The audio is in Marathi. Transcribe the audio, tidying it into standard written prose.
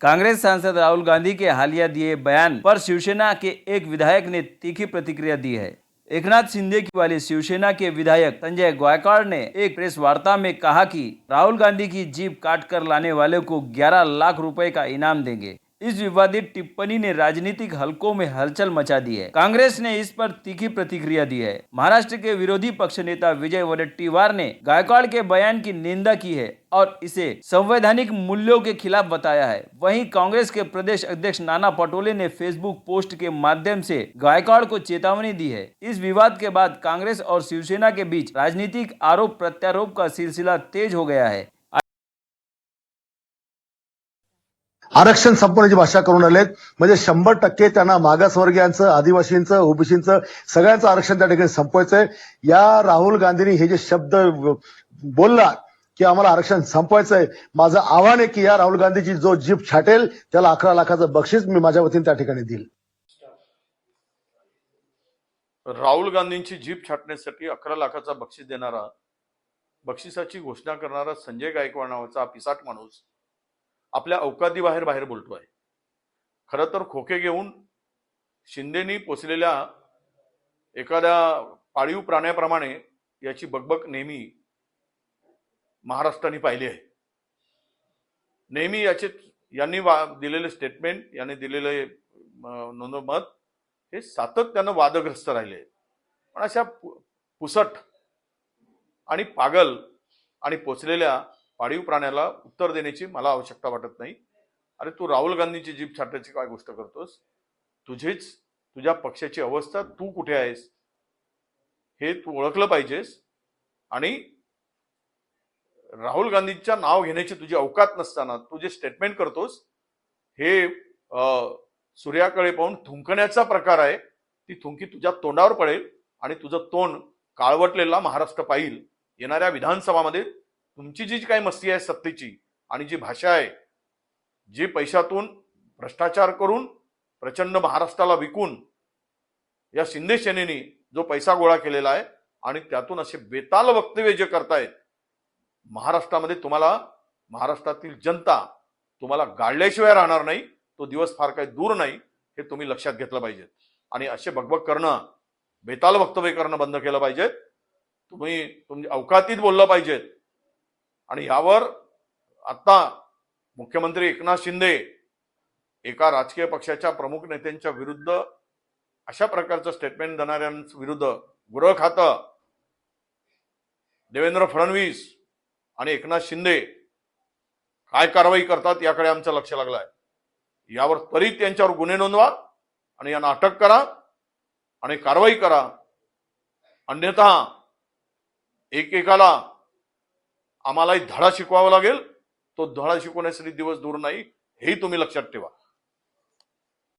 कांग्रेस सांसद राहुल गांधी के हालिया दिए बयान पर शिवसेना के एक विधायक ने तीखी प्रतिक्रिया दी है। एकनाथ शिंदे की वाली शिवसेना के विधायक संजय गायकवाड़ ने एक प्रेस वार्ता में कहा कि राहुल गांधी की जीप काट कर लाने वाले को 11 लाख रुपए का इनाम देंगे। इस विवादित टिप्पणी ने राजनीतिक हलकों में हलचल मचा दी है। कांग्रेस ने इस पर तीखी प्रतिक्रिया दी है। महाराष्ट्र के विरोधी पक्ष नेता विजय वडेट्टीवार ने गायकवाड़ के बयान की निंदा की है और इसे संवैधानिक मूल्यों के खिलाफ बताया है। वहीं कांग्रेस के प्रदेश अध्यक्ष नाना पटोले ने फेसबुक पोस्ट के माध्यम से गायकवाड़ को चेतावनी दी है। इस विवाद के बाद कांग्रेस और शिवसेना के बीच राजनीतिक आरोप प्रत्यारोप का सिलसिला तेज हो गया है। आरक्षण संपवण्याची भाषा करून आलेत, म्हणजे 100% त्यांना मागासवर्गीयांचं, आदिवासींचं, ओबीसींचं सगळ्यांचं आरक्षण त्या ठिकाणी संपवायचंय। या राहुल गांधींनी हे जे शब्द बोलला की आम्हाला आरक्षण संपवायचंय, माझं आव्हान आहे की या राहुल गांधीची जो जीप छाटेल त्याला 11 लाखाचं बक्षीस मी माझ्या वतीने त्या ठिकाणी देईल। राहुल गांधींची जीप छाटण्यासाठी 11 लाखाचा बक्षीस देणारा, बक्षिसाची घोषणा करणारा संजय गायकवाड नावाचा पिसाट माणूस आपल्या अवकादीबाहेर बाहेर बोलतोय। खरं तर खोके घेऊन शिंदेनी पोचलेल्या एखाद्या पाळीव प्राण्याप्रमाणे याची बकबक नेहमी महाराष्ट्राने पाहिली आहे। नेहमी यांनी दिलेले स्टेटमेंट, यांनी दिलेले नोंदमत हे सातत्यानं वादग्रस्त राहिले। पण अशा पुसट आणि पागल आणि पोचलेल्या पाळीव प्राण्याला उत्तर देण्याची मला आवश्यकता वाटत नाही। अरे तू राहुल गांधीची जीप छाटायची काय गोष्ट करतोस? तुझ्या पक्षाची अवस्था, तू कुठे आहेस हे तू ओळखलं पाहिजेस। आणि राहुल गांधींच्या नाव घेण्याची तुझी अवकात नसताना तू जे स्टेटमेंट करतोस हे सूर्याकडे पाहून थुंकण्याचा प्रकार आहे। ती थुंकी तुझ्या तोंडावर पडेल आणि तुझं तोंड काळवटलेला महाराष्ट्र पाहिल। येणाऱ्या विधानसभामध्ये तुमची जी काही मस्ती आहे सत्तेची आणि जी भाषा आहे, जे पैशातून भ्रष्टाचार करून प्रचंड महाराष्ट्राला विकून या शिंदे सेनेने जो पैसा गोळा केलेला आहे आणि त्यातून असे बेताल वक्तव्य जे करतायत, महाराष्ट्रामध्ये महाराष्ट्रातील जनता तुम्हाला गाडल्याशिवाय राहणार नाही। तो दिवस फार काही दूर नाही, हे तुम्ही लक्षात घेतलं पाहिजे। आणि असे बकबक करणं, बेताल वक्तव्य करणं बंद केलं पाहिजे। तुम्ही तुमच्या अवकातीत बोललं पाहिजे। आणि यावर आता मुख्यमंत्री एकनाथ शिंदे एका राजकीय पक्षाच्या प्रमुख नेत्यांच्या विरुद्ध अशा प्रकारचं स्टेटमेंट देणाऱ्यांविरुद्ध गृह खातं, देवेंद्र फडणवीस आणि एकनाथ शिंदे काय कारवाई करतात याकडे आमचं लक्ष लागलं आहे। यावर त्वरित यांच्यावर गुन्हे नोंदवा आणि यांना अटक करा आणि कारवाई करा। अन्यथा एकेकाला आम्हालाही धडा शिकवावा लागेल। तो धडा शिकवण्यासाठी दिवस दूर नाही, हेही तुम्ही लक्षात ठेवा।